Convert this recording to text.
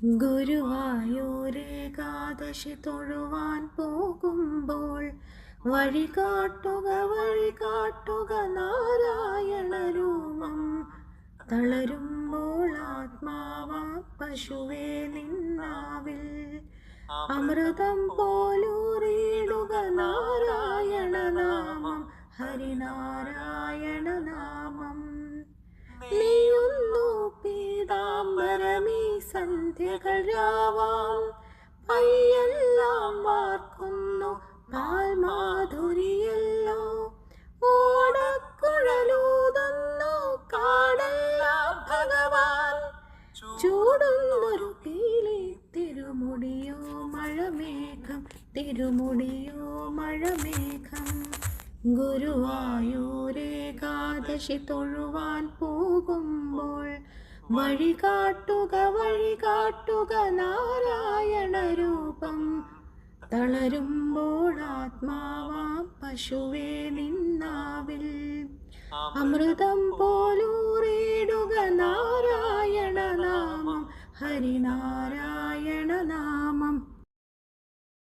ഗുരുവായൂരേകാദശി തൊഴുവാൻ പോകുമ്പോൾ വഴി കാട്ടുക നാരായണ രൂപം. തളരുമ്പോൾ ആത്മാവാ പശുവേ നിന്നാവിൽ അമൃതം പോലൂറിയിടുക നാരായണ നാമം, ഹരിനാരായണ നാമം. നീയുന്നു പീതാംബരമീ സന്ധ്യകൾ രാവാം, പയ്യെല്ലാം വാർക്കുന്നു പാൽമാധുരിയല്ലോ. ഓടക്കുഴലൂതുന്നു കാടെല്ലാം ഭഗവാൻ, ചൂടുന്നൊരു പീലി തിരുമുടിയോ മഴമേഘം, തിരുമുടിയോ മഴമേഘം. ഗുരുവായൂരേകാദശി തൊഴുവാൻ പോകുമ്പോൾ വഴി കാട്ടുക നാരായണ രൂപം. തളരുമ്പോൾ ആത്മാവാ പശുവേ നിന്നാവിൽ അമൃതം പോലൂറിയിടുക നാരായണ നാമം, ഹരിനാരായണ